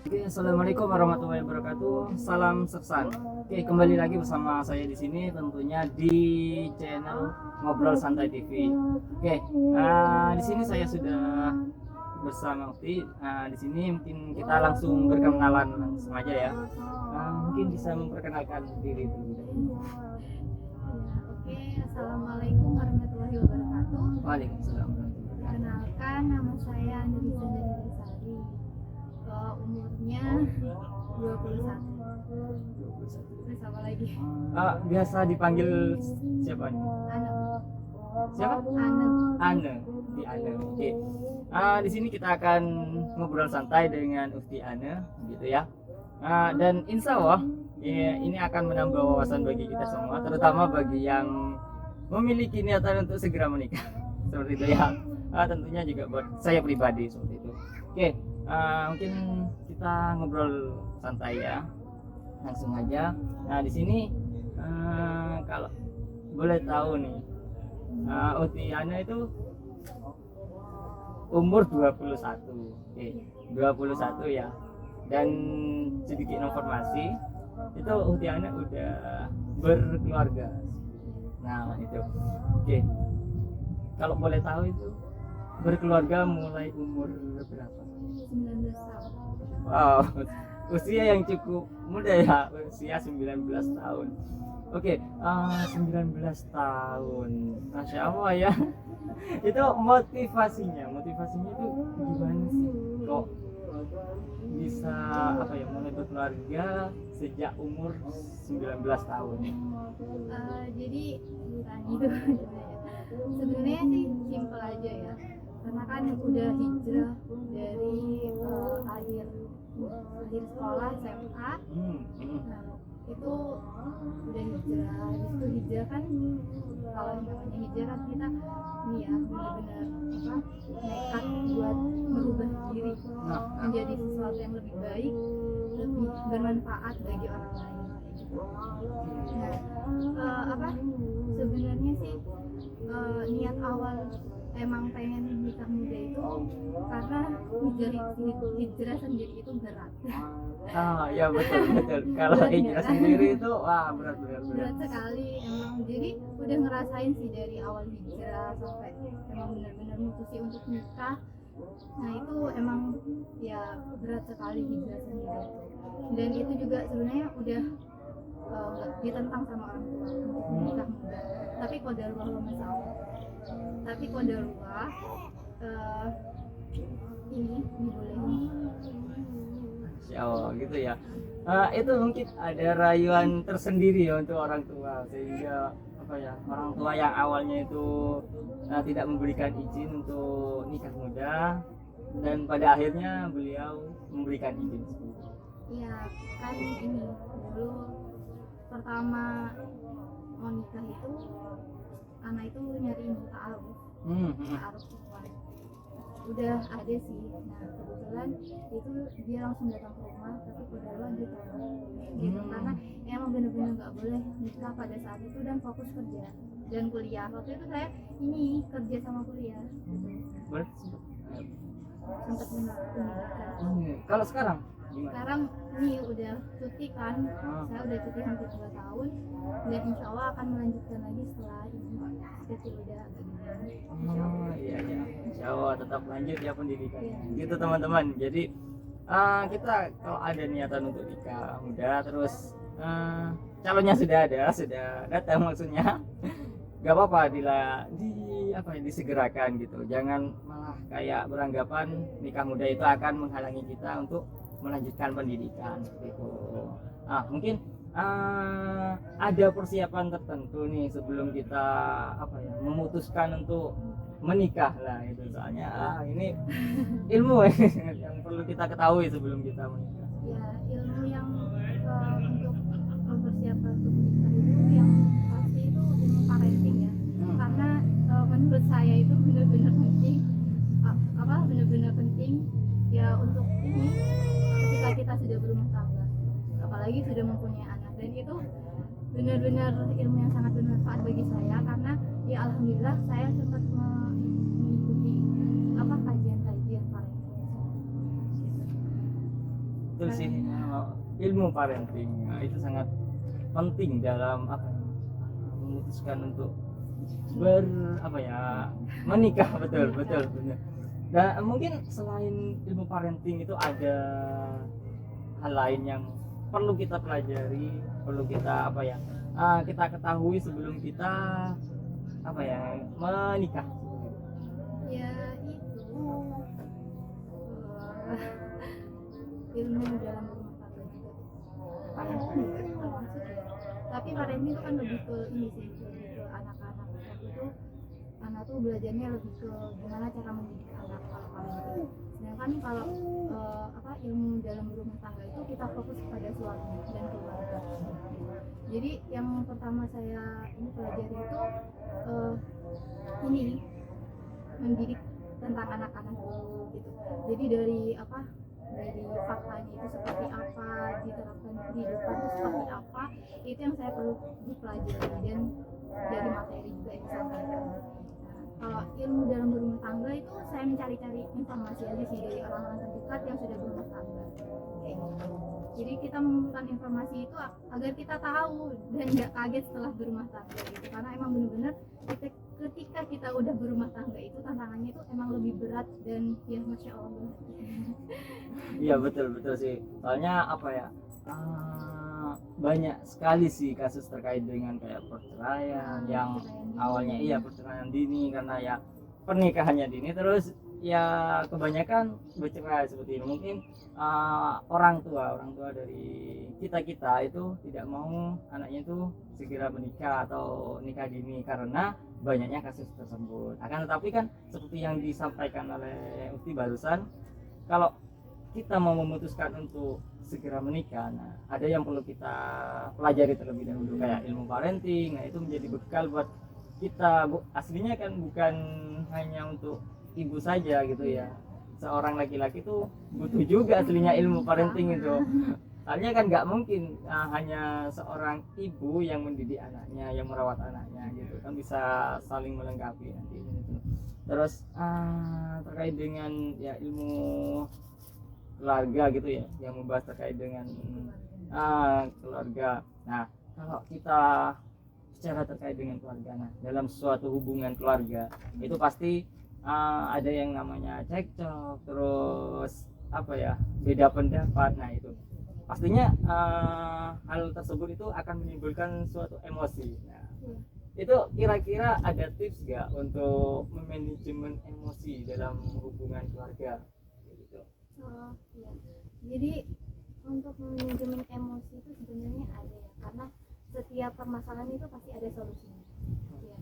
Oke, assalamualaikum warahmatullahi wabarakatuh. Salam sersan. Oke, kembali lagi bersama saya di sini, tentunya di channel Ngobrol Santai TV. Oke, di sini saya sudah bersama Ukti. Di sini mungkin kita langsung berkenalan langsung aja ya. Mungkin bisa memperkenalkan diri terlebih dahulu. Oke, assalamualaikum warahmatullahi wabarakatuh. Waalaikumsalam warahmatullahi wabarakatuh. Perkenalkan, nama saya Nurisa Sari. Umurnya 21. 21. Terus apa lagi? Biasa dipanggil siapa nih? Ane. Siapa? Ane. Ane, Ukti Ane. Oke. Di sini kita akan ngobrol santai dengan Ukti Ane, gitu ya. Dan insya Allah ya, ini akan menambah wawasan bagi kita semua, terutama bagi yang memiliki niatan untuk segera menikah, seperti itu ya. Tentunya juga buat saya pribadi seperti itu. Oke, mungkin kita ngobrol santai ya, langsung aja. Di sini kalau boleh tahu nih, Ukti Ane itu umur 21. Oke, 21 ya. Dan sedikit informasi, itu Ukti Ane udah berkeluarga. Nah, itu. Oke. Kalau boleh tahu itu berkeluarga mulai umur berapa? 19 tahun. Wow, usia yang cukup muda ya, usia 19 tahun. Oke, 19 tahun. Masya Allah ya. Itu motivasinya itu gimana sih? Kok bisa mulai berkeluarga sejak umur 19 tahun? Jadi itu sebenarnya sih simpel aja ya. Karena kan udah hijrah dari akhir sekolah SMA. Nah, itu udah hijrah. Habis itu hijrah kan, kalau namanya hijrah kan kita ini ya benar-benar nekat buat merubah diri menjadi sesuatu yang lebih baik, lebih bermanfaat bagi orang lain. Nah, sebenarnya sih niat awal emang pengen nikah muda itu karena hijrah sendiri itu berat. Ya betul. Kalau hijrah sendiri itu berat Sekali emang. Jadi udah ngerasain sih dari awal hijrah sampai emang benar-benar mutusin untuk nikah. Nah itu emang ya berat sekali hijrah sendiri. Dan itu juga sebenarnya udah ditentang sama orang tua untuk nikah muda. Tapi qadarullah wa ma syaa. Tapi qadarullah ini dibolehin. Oh gitu ya. Itu mungkin ada rayuan tersendiri ya untuk orang tua, sehingga orang tua yang awalnya itu tidak memberikan izin untuk nikah muda, dan pada akhirnya beliau memberikan izin. Iya kan, ini dulu pertama mau nikah itu anak itu nyari ta'aruf perempuan. Udah ada sih. Nah kebetulan itu dia langsung datang ke rumah, tapi udah gitu karena emang bener-bener nggak boleh nikah pada saat itu dan fokus kerja dan kuliah. Waktu itu saya ini kerja sama kuliah. Sempat pendidikan. Kalau sekarang gimana? Sekarang ini udah cuti kan, saya udah cuti hampir 2 tahun dan insya Allah akan melanjutkan lagi setelah ini cuti udah agak gini. Iya insya Allah tetap lanjut ya pendidikan. Gitu teman-teman. Jadi kita kalau ada niatan untuk nikah muda, terus calonnya sudah datang maksudnya, gak apa-apa disegerakan gitu. Jangan malah kayak beranggapan nikah muda itu akan menghalangi kita untuk melanjutkan pendidikan seperti itu. Mungkin ada persiapan tertentu nih sebelum kita memutuskan untuk menikah lah itu, soalnya ini ilmu yang perlu kita ketahui sebelum kita menikah. Ya, ilmu yang untuk mempersiapkan untuk menikah itu yang pasti itu ilmu parenting ya. Karena menurut saya itu benar-benar penting, benar-benar penting ya untuk ini ketika kita sudah berumah tangga, apalagi sudah mempunyai anak. Dan itu benar-benar ilmu yang sangat bermanfaat bagi saya, karena ya alhamdulillah saya sempat mengikuti kajian-kajian parenting. betul sih. Ilmu parenting itu sangat penting dalam apa ya, memutuskan untuk menikah. Betul betul benar. Dan mungkin selain ilmu parenting itu ada hal lain yang perlu kita pelajari, perlu kita kita ketahui sebelum kita menikah. Ya itu ilmu dalam rumah tangga juga, parenting juga termasuk ya. Tapi parenting itu kan lebih ke ini sih, lebih ke anak-anak. Waktu itu anak tuh belajarnya lebih ke gimana cara mendidik anak kalau parenting. Sedangkan kalau ilmu dalam rumah tangga itu kita fokus pada suami dan keluarga. Jadi yang pertama saya ini pelajari itu ini mendidik tentang anak-anak gitu. Jadi dari faktanya itu seperti apa, diterapkan di kehidupan itu seperti apa, itu yang saya perlu dipelajari dan dari materi juga yang disampaikan. Kalau ilmu dalam berumah tangga itu saya mencari-cari informasi aja sih dari orang-orang terdekat yang sudah berumah tangga kayak gitu. Jadi kita mengumpulkan informasi itu agar kita tahu dan nggak kaget setelah berumah tangga gitu. Karena emang benar-benar ketika kita udah berumah tangga itu tantangannya itu emang lebih berat dan ya masya Allah banget. Iya betul sih. Soalnya banyak sekali sih kasus terkait dengan kayak perceraian yang awalnya perceraian dini karena ya pernikahannya dini, terus ya kebanyakan bercerai seperti ini. Mungkin orang tua dari kita itu tidak mau anaknya itu segera menikah atau nikah dini karena banyaknya kasus tersebut. Akan tetapi kan seperti yang disampaikan oleh Ukti barusan, kalau kita mau memutuskan untuk segera menikah, nah ada yang perlu kita pelajari terlebih dahulu kayak ilmu parenting. Nah itu menjadi bekal buat kita. Aslinya kan bukan hanya untuk ibu saja gitu ya, seorang laki-laki tuh butuh juga aslinya ilmu parenting itu. Soalnya kan nggak mungkin hanya seorang ibu yang mendidik anaknya, yang merawat anaknya gitu kan, bisa saling melengkapi nanti gitu. Terus terkait dengan ya ilmu keluarga gitu ya, yang membahas terkait dengan keluarga. Nah kalau kita bicara terkait dengan keluarga, nah dalam suatu hubungan keluarga itu pasti ada yang namanya cekcok, terus beda pendapat. Nah itu pastinya hal tersebut itu akan menimbulkan suatu emosi. Nah itu kira-kira ada tips gak untuk memanajemen emosi dalam hubungan keluarga gitu? Iya. Jadi untuk manajemen emosi itu sebenarnya ada ya, karena setiap permasalahan itu pasti ada solusinya. Ya.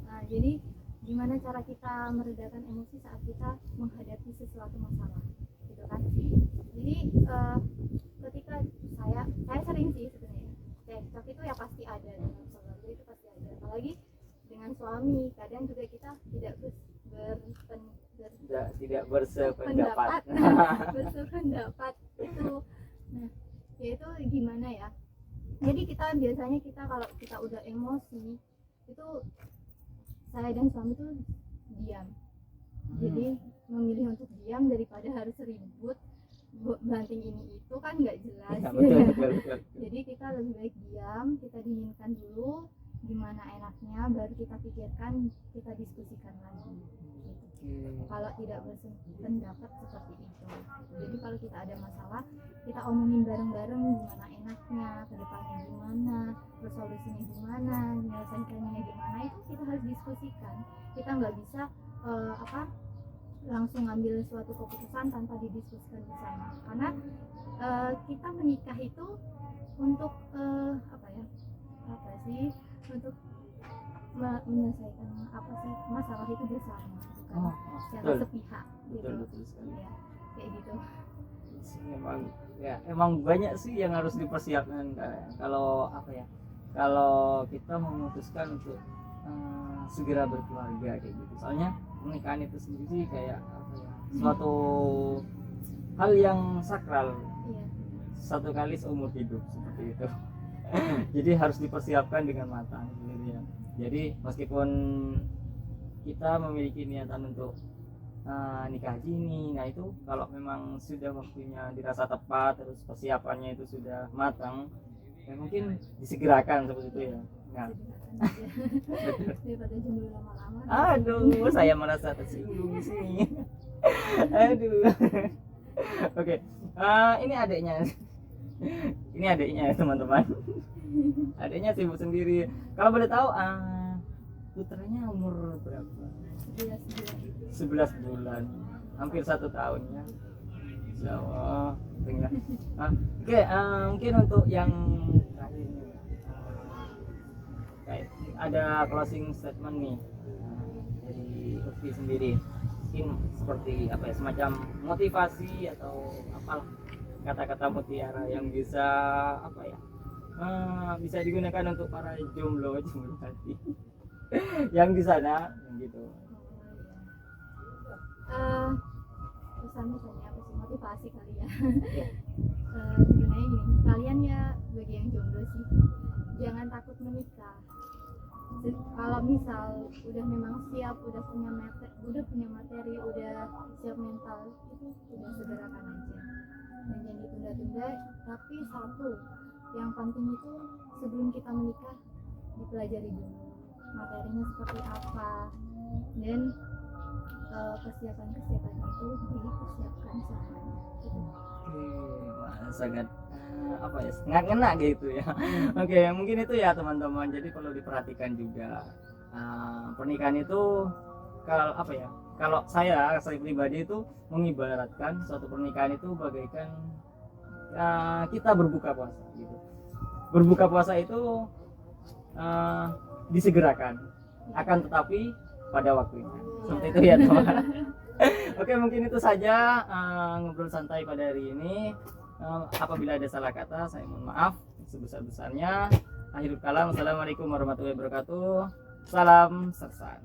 Nah, jadi gimana cara kita meredakan emosi saat kita menghadapi sesuatu masalah, gitu kan? Jadi ketika saya sering sih sebenarnya cekcok itu ya pasti ada dalam keluarga, itu pasti ada. Apalagi dengan suami, kadang juga kita tidak bersependapat bersependapat itu. Nah yaitu gimana ya, jadi biasanya kalau kita udah emosi itu saya dan suami tuh diam. Jadi memilih untuk diam daripada harus ribut banting ini itu kan nggak jelas ya, betul. Jadi kita lebih baik diam, kita dinginkan dulu gimana enaknya, baru kita pikirkan, kita diskusikan lagi gitu. Kalau tidak berpendapat seperti itu, jadi kalau kita ada masalah kita omongin bareng-bareng gimana enaknya, kedepannya gimana, terus solusinya gimana, menyelesaikannya gimana, itu kita harus diskusikan. Kita nggak bisa langsung ngambil suatu keputusan tanpa didiskusikan bersama, karena kita menikah itu untuk untuk menyelesaikan masalah itu bersama, bukan secara sepihak gitu. Betul sekali. Ya, kayak gitu. Emang banyak sih yang harus dipersiapkan kalau kalau kita memutuskan untuk segera berkeluarga kayak gitu. Soalnya pernikahan itu sendiri kayak suatu hal yang sakral, satu kali seumur hidup seperti itu. Jadi harus dipersiapkan dengan matang sebenarnya. Jadi meskipun kita memiliki niatan untuk nikah dini. Nah itu kalau memang sudah waktunya dirasa tepat, terus persiapannya itu sudah matang, ya mungkin disegerakan seperti itu ya. Nah, daripada jomblo lama-lama. aduh, saya merasa tersinggung di sini. Aduh. Oke, ini adiknya. Ini adiknya ya teman-teman. Adiknya sibuk sendiri. Kalau boleh tahu, putranya umur berapa? 11 bulan, hampir 1 tahun ya. Insya Allah. Oke, mungkin untuk yang terakhir nih, kayak ada closing statement nih dari Ukti sendiri. Mungkin seperti apa ya, semacam motivasi atau apalah kata-kata mutiara yang bisa apa ya, bisa digunakan untuk para jomblo hati yang di sana gitu. Pesan misalnya apa sih, motivasi kali ya. Sebenarnya gini, kalian ya bagi yang jomblo sih jangan takut menikah. Kalau misal udah memang siap, udah punya materi, udah siap mental, itu udah segerakan aja dan jangan ditunda-tunda. Tapi satu yang penting itu, sebelum kita menikah dipelajari dulu materinya seperti apa, dan persiapan-persiapan itu dipersiapkan semuanya gitu. Sangat apa ya, sangat ngena gitu ya. Oke, mungkin itu ya teman-teman. Jadi perlu diperhatikan juga, pernikahan itu kalau apa ya, kalau saya pribadi itu mengibaratkan suatu pernikahan itu bagaikan kita berbuka puasa gitu. Berbuka puasa itu disegerakan, akan tetapi pada waktunya. Seperti itu ya teman. Oke, mungkin itu saja ngobrol santai pada hari ini. Apabila ada salah kata, saya mohon maaf sebesar-besarnya. Akhirul kalam, assalamualaikum warahmatullahi wabarakatuh. Salam sersan.